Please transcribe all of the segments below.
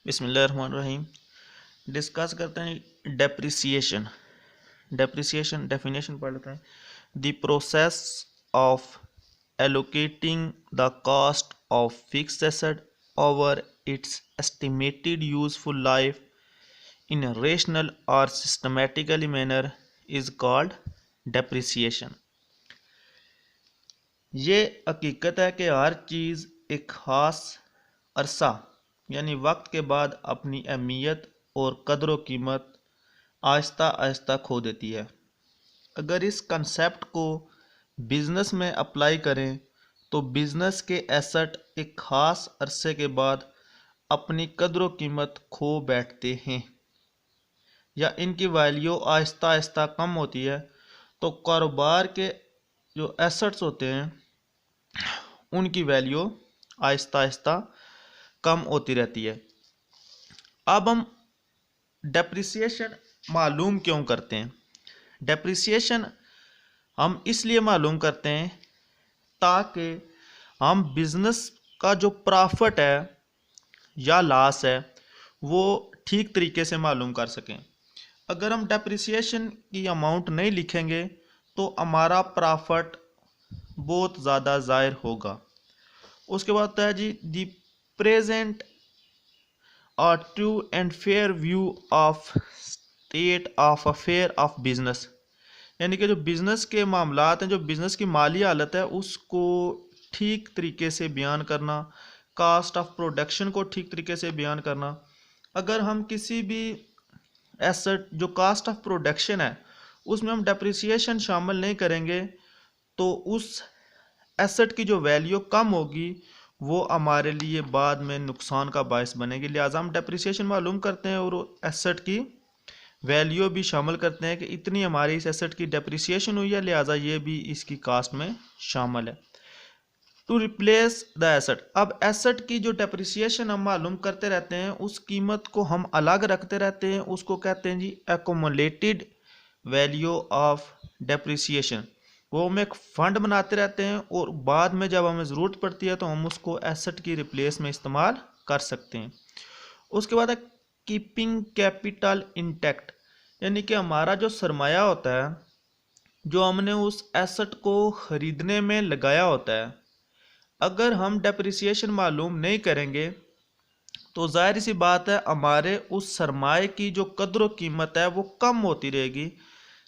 बिस्मिल्लाहिर्रहमानिर्रहीम। डिस्कस करते हैं डेप्रिसिएशन। डेप्रिसिएशन डेफिनेशन पढ़ लेते हैं। The process of allocating the cost of fixed asset over it's estimated useful life in a rational or systematically manner is called depreciation। ये हकीकत है कि हर चीज़ एक ख़ास अरसा यानी वक्त के बाद अपनी अहमियत और कदर व कीमत आहिस्ता आहिस्ता खो देती है। अगर इस कंसेप्ट को बिज़नेस में अप्लाई करें तो बिज़नेस के एसेट एक ख़ास अरसे के बाद अपनी कदर व कीमत खो बैठते हैं या इनकी वैल्यू आहिस्ता आहिस्ता कम होती है, तो कारोबार के जो एसेट्स होते हैं उनकी वैल्यू आहिस्ता आहिस्ता कम होती रहती है। अब हम डेप्रिसिएशन मालूम क्यों करते हैं? डेप्रिसिएशन हम इसलिए मालूम करते हैं ताकि हम बिज़नेस का जो प्रॉफिट है या लॉस है वो ठीक तरीके से मालूम कर सकें। अगर हम डेप्रिसिएशन की अमाउंट नहीं लिखेंगे तो हमारा प्रॉफिट बहुत ज़्यादा ज़ाहिर होगा। उसके बाद है जी दी प्रेजेंट और true and fair view of state of affair of business, यानी कि जो बिज़नेस के मामलात हैं, जो बिज़नेस की माली हालत है उसको ठीक तरीके से बयान करना, कास्ट ऑफ प्रोडक्शन को ठीक तरीके से बयान करना। अगर हम किसी भी एसेट जो कास्ट ऑफ प्रोडक्शन है उसमें हम डेप्रिसिएशन शामिल नहीं करेंगे तो उस एसेट की जो वैल्यू कम होगी वो हमारे लिए बाद में नुकसान का बायस बनेगी। लिहाजा हम डेप्रिसिएशन मालूम करते हैं और एसेट की वैल्यू भी शामिल करते हैं कि इतनी हमारी इस एसेट की डेप्रिसिएशन हुई है, लिहाजा ये भी इसकी कास्ट में शामिल है। टू रिप्लेस द एसेट, अब एसेट की जो डेप्रिसिएशन हम मालूम करते रहते हैं उस कीमत को हम अलग रखते रहते हैं, उसको कहते हैं जी एक्युमुलेटेड वैल्यू ऑफ डेप्रिसिएशन। वो हम एक फंड बनाते रहते हैं और बाद में जब हमें ज़रूरत पड़ती है तो हम उसको एसेट की रिप्लेस में इस्तेमाल कर सकते हैं। उसके बाद है कीपिंग कैपिटल इंटैक्ट, यानी कि हमारा जो सरमाया होता है जो हमने उस एसेट को ख़रीदने में लगाया होता है, अगर हम डेप्रिसिएशन मालूम नहीं करेंगे तो जाहिर सी बात है हमारे उस सरमाए की जो कदर व कीमत है वो कम होती रहेगी।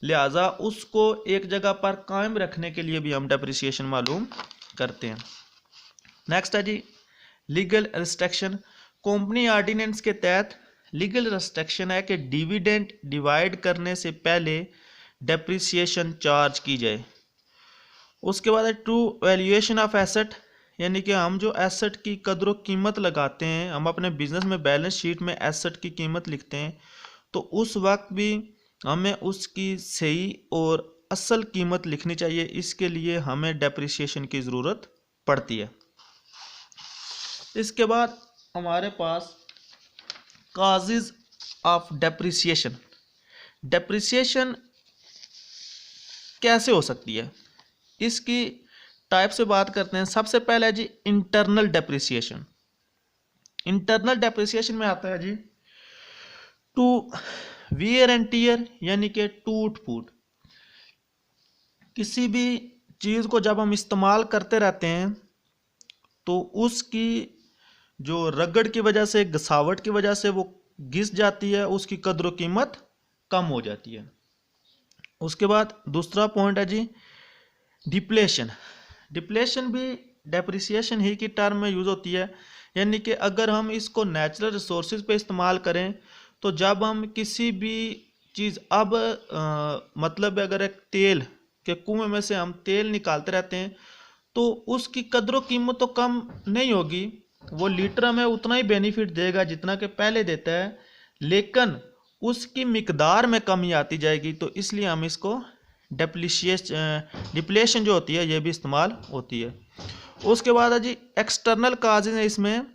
लिहाजा उसको एक जगह पर कायम रखने के लिए भी हम डेप्रिसिएशन मालूम करते हैं। नेक्स्ट है जी लीगल रिस्ट्रिक्शन। कंपनी ऑर्डिनेंस के तहत लीगल रिस्ट्रिक्शन है कि डिविडेंड डिवाइड करने से पहले डेप्रिसिएशन चार्ज की जाए। उसके बाद है ट्रू वैल्यूएशन ऑफ एसेट, यानी कि हम जो एसेट की कदर व कीमत लगाते हैं, हम अपने बिजनेस में बैलेंस शीट में एसेट की कीमत लिखते हैं तो उस वक्त भी हमें उसकी सही और असल कीमत लिखनी चाहिए। इसके लिए हमें डेप्रिसिएशन की ज़रूरत पड़ती है। इसके बाद हमारे पास काजेज ऑफ डेप्रिसिएशन। डेप्रिसिएशन कैसे हो सकती है, इसकी टाइप से बात करते हैं। सबसे पहले है जी इंटरनल डेप्रिसिएशन। इंटरनल डेप्रिसिएशन में आता है जी टू वियर एंड टियर, यानी कि टूट फूट। किसी भी चीज़ को जब हम इस्तेमाल करते रहते हैं तो उसकी जो रगड़ की वजह से, घसावट की वजह से वो घिस जाती है, उसकी कदर व कीमत कम हो जाती है। उसके बाद दूसरा पॉइंट है जी डिप्लेशन। डिप्लेशन भी डेप्रिसिएशन ही की टर्म में यूज़ होती है, यानी कि अगर हम इसको नेचुरल रिसोर्सेज पे इस्तेमाल करें तो जब हम किसी भी चीज़ मतलब अगर एक तेल के कुएं में से हम तेल निकालते रहते हैं तो उसकी कदर व कीमत तो कम नहीं होगी, वो लीटर में उतना ही बेनिफिट देगा जितना कि पहले देता है, लेकिन उसकी मिकदार में कमी आती जाएगी। तो इसलिए हम इसको डिप्लेशन जो होती है ये भी इस्तेमाल होती है। उसके बाद है जी एक्सटर्नल काजेज है इसमें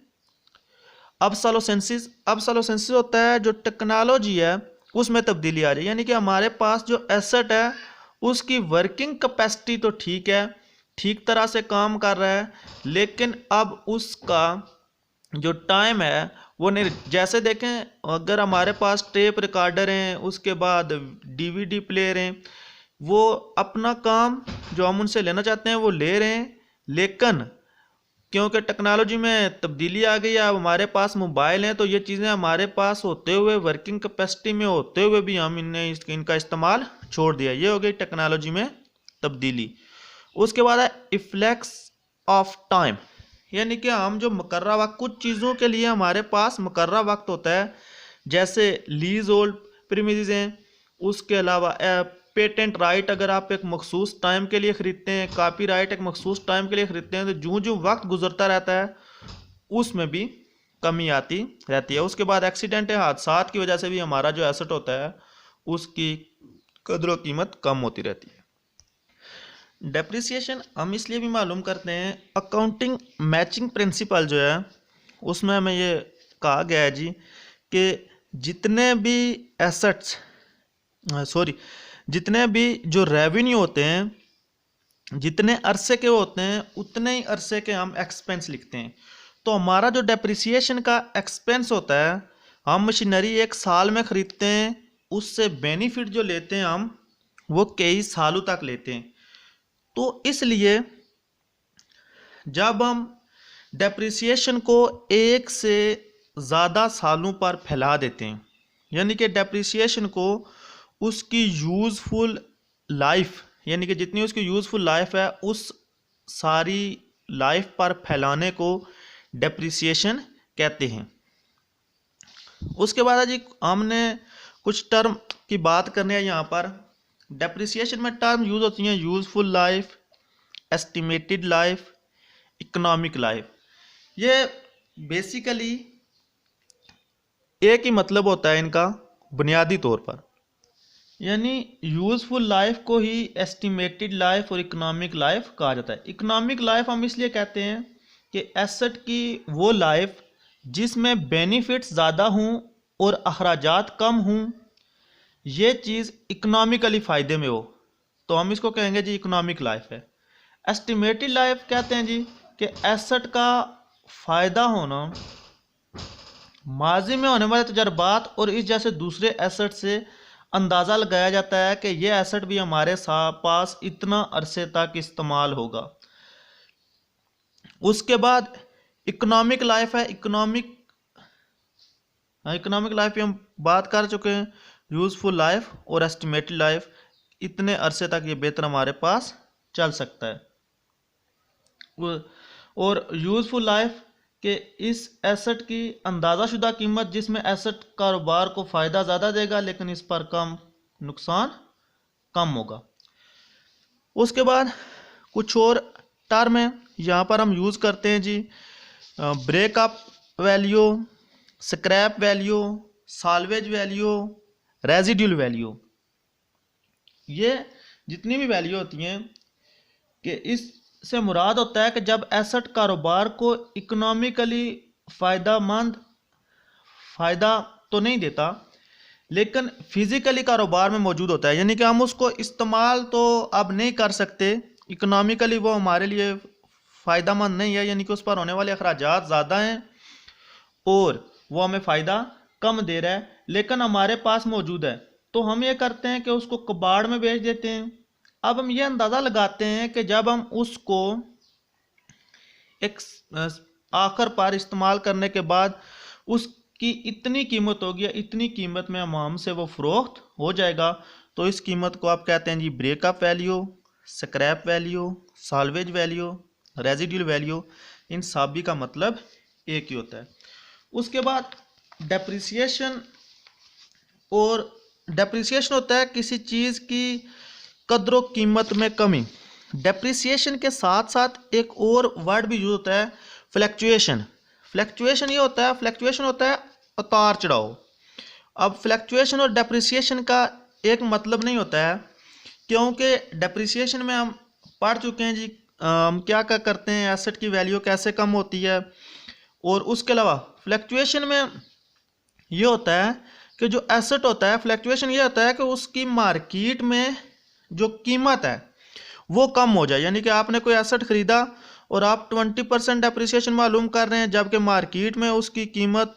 ऑब्सोलेसेंस। ऑब्सोलेसेंस होता है जो टेक्नोलॉजी है उसमें तब्दीली आ जाए, यानी कि हमारे पास जो एसेट है उसकी वर्किंग कैपेसिटी तो ठीक है, ठीक तरह से काम कर रहा है, लेकिन अब उसका जो टाइम है वो नहीं। जैसे देखें अगर हमारे पास टेप रिकॉर्डर हैं, उसके बाद डीवीडी प्लेयर हैं, वो अपना काम जो हम उनसे लेना चाहते हैं वो ले रहे हैं, लेकिन क्योंकि टेक्नोलॉजी में तब्दीली आ गई है, अब हमारे पास मोबाइल हैं, तो ये चीज़ें हमारे पास होते हुए, वर्किंग कैपेसिटी में होते हुए भी हम इनका इस्तेमाल छोड़ दिया। ये हो गई टेक्नोलॉजी में तब्दीली। उसके बाद है इफ्लेक्स ऑफ टाइम, यानी कि हम जो मुकर्रा वक्त, कुछ चीज़ों के लिए हमारे पास मुकर्रा वक्त होता है, जैसे लीज होल्ड प्रीमिसेस हैं, उसके अलावा पेटेंट राइट अगर आप एक मखसूस टाइम के लिए ख़रीदते हैं, कापी राइट एक मखसूस टाइम के लिए ख़रीदते हैं, तो जो जो वक्त गुजरता रहता है उसमें भी कमी आती रहती है। उसके बाद एक्सीडेंट है, हादसात की वजह से भी हमारा जो एसेट होता है उसकी कदर कीमत कम होती रहती है। डेप्रिसिएशन हम इसलिए भी मालूम करते हैं, अकाउंटिंग मैचिंग प्रिंसिपल जो है उसमें हमें ये कहा गया है जी कि जितने भी एसेट्स जितने भी जो रेवेन्यू होते हैं, जितने अरसे के होते हैं उतने ही अरसे के हम एक्सपेंस लिखते हैं। तो हमारा जो डेप्रिसिएशन का एक्सपेंस होता है, हम मशीनरी एक साल में ख़रीदते हैं, उससे बेनिफिट जो लेते हैं हम वो कई सालों तक लेते हैं। तो इसलिए जब हम डेप्रिसिएशन को एक से ज़्यादा सालों पर फैला देते हैं, यानी कि डेप्रिसिएशन को उसकी यूज़फुल लाइफ, यानी कि जितनी उसकी यूज़फुल लाइफ है उस सारी लाइफ पर फैलाने को डेप्रिसिएशन कहते हैं। उसके बाद जी हमने कुछ टर्म की बात करनी है यहाँ पर। डेप्रिसिएशन में टर्म यूज़ होती हैं useful life, estimated life, economic life. ये बेसिकली एक ही मतलब होता है इनका बुनियादी तौर पर, यानी यूज़फुल लाइफ को ही एस्टिमेटेड लाइफ और इकोनॉमिक लाइफ कहा जाता है। इकोनॉमिक लाइफ हम इसलिए कहते हैं कि एसेट की वो लाइफ जिसमें बेनिफिट्स ज़्यादा हों और अखराजात कम हों, ये चीज़ इकोनॉमिकली फ़ायदे में हो, तो हम इसको कहेंगे जी इकोनॉमिक लाइफ है। एस्टिमेटेड लाइफ कहते हैं जी कि एसेट का फ़ायदा होना माजी में होने वाले तजर्बात और इस जैसे दूसरे एसेट से अंदाज़ा लगाया जाता है कि ये एसेट भी हमारे पास इतना अरसे तक इस्तेमाल होगा। उसके बाद इकोनॉमिक लाइफ है। इकोनॉमिक लाइफ की हम बात कर चुके हैं, यूज़फुल लाइफ और एस्टिमेटेड लाइफ, इतने अरसे तक ये बेहतर हमारे पास चल सकता है। और यूज़फुल लाइफ कि इस एसेट की अंदाज़ाशुदा कीमत जिसमें एसेट कारोबार को फ़ायदा ज़्यादा देगा लेकिन इस पर कम नुकसान कम होगा। उसके बाद कुछ और टर्म है यहाँ पर हम यूज़ करते हैं जी, breakup value, scrap value, salvage value, residual value. ये जितनी भी वैल्यू होती हैं कि इससे मुराद होता है कि जब एसेट कारोबार को इकोनॉमिकली फ़ायदा तो नहीं देता लेकिन फिज़िकली कारोबार में मौजूद होता है, यानी कि हम उसको इस्तेमाल तो अब नहीं कर सकते, इकोनॉमिकली वो हमारे लिए फ़ायदेमंद नहीं है, यानी कि उस पर होने वाले अखराजात ज़्यादा हैं और वो हमें फ़ायदा कम दे रहा है, लेकिन हमारे पास मौजूद है, तो हम ये करते हैं कि उसको कबाड़ में बेच देते हैं। अब हम ये अंदाज़ा लगाते हैं कि जब हम उसको एक आखिर पर इस्तेमाल करने के बाद उसकी इतनी कीमत होगी, इतनी कीमत में हमसे वो फ़रोख्त हो जाएगा, तो इस कीमत को आप कहते हैं जी breakup value, scrap value, salvage value, residual value. इन सभी का मतलब एक ही होता है। उसके बाद डेप्रिसिएशन, और डेप्रिसिएशन होता है किसी चीज़ की कदर कीमत में कमी। डेप्रिसिएशन के साथ साथ एक और वर्ड भी यूज होता है, फ्लैक्चुएशन। फ्लैक्चुएशन ये होता है, फ्लैक्चुएशन होता है उतार चढ़ाव। अब फ्लैक्चुएशन और डेप्रिसिएशन का एक मतलब नहीं होता है, क्योंकि डेप्रिसिएशन में हम पढ़ चुके हैं जी हम क्या क्या करते हैं, एसेट की वैल्यू कैसे कम होती है। और उसके अलावा फ्लैक्चुएशन में ये होता है कि जो एसेट होता है, फ्लैक्चुएशन ये होता है कि उसकी मार्केट में जो कीमत है वो कम हो जाए, यानी कि आपने कोई एसेट ख़रीदा और आप 20% डेप्रिसिएशन मालूम कर रहे हैं, जबकि मार्केट में उसकी कीमत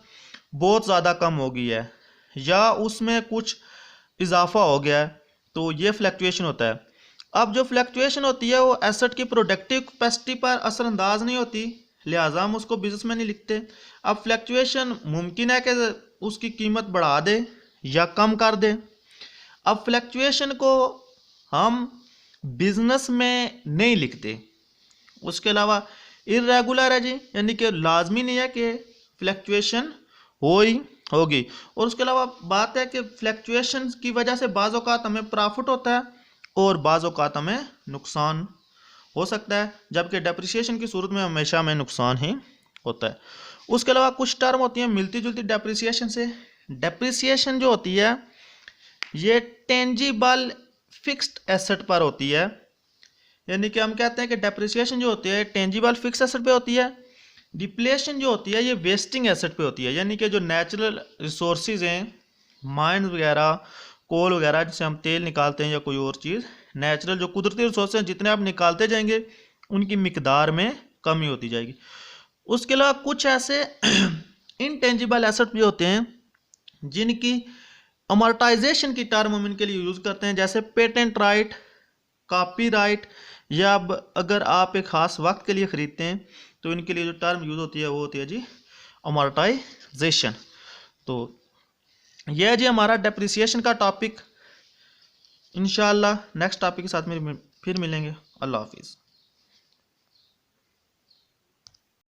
बहुत ज़्यादा कम हो गई है या उसमें कुछ इजाफा हो गया है, तो ये फ्लैक्चुएशन होता है। अब जो फ्लैक्चुएशन होती है वो एसेट की प्रोडक्टिव कैपेसिटी पर असरअंदाज नहीं होती, लिहाजा हम उसको बिजनेस में नहीं लिखते। अब फ्लैक्चुएशन मुमकिन है कि उसकी कीमत बढ़ा दे या कम कर दे। अब फ्लैक्चुएशन को हम बिजनेस में नहीं लिखते। उसके अलावा इरेगुलर है जी, यानी कि लाजमी नहीं है कि फ्लैक्चुएशन हो ही होगी। और उसके अलावा बात है कि फ्लैक्चुएशन की वजह से बाज़ औक़ात हमें प्रॉफिट होता है और बाज़ औक़ात हमें नुकसान हो सकता है, जबकि डेप्रिसिएशन की सूरत में हमेशा हमें नुकसान ही होता है। उसके अलावा कुछ टर्म होती हैं मिलती जुलती डेप्रिसिएशन से। डेप्रिसिएशन जो होती है ये टेंजिबल फिक्स्ड एसेट पर होती है, यानी कि हम कहते हैं कि डेप्रिसिएशन जो होती है टेंजिबल फिक्स्ड एसेट पे होती है। डिप्लेशन जो होती है ये वेस्टिंग एसेट पे होती है, यानी कि जो नेचुरल रिसोर्सेज हैं, माइंस वगैरह, कोल वगैरह जिससे हम तेल निकालते हैं या कोई और चीज़, नेचुरल जो कुदरती रिसोर्स हैं जितने आप निकालते जाएंगे उनकी मिकदार में कमी होती जाएगी। उसके अलावा कुछ ऐसे इनटेंजिबल एसेट भी होते हैं जिनकी अमोर्टाइजेशन की टर्म हम इनके लिए यूज़ करते हैं, जैसे पेटेंट राइट, कॉपीराइट, या अगर आप एक ख़ास वक्त के लिए ख़रीदते हैं तो इनके लिए जो टर्म यूज़ होती है वो होती है जी अमोर्टाइजेशन। तो यह है जी हमारा डेप्रिसिएशन का टॉपिक। इंशाल्लाह नेक्स्ट टॉपिक के साथ फिर मिलेंगे। अल्लाह हाफिज़।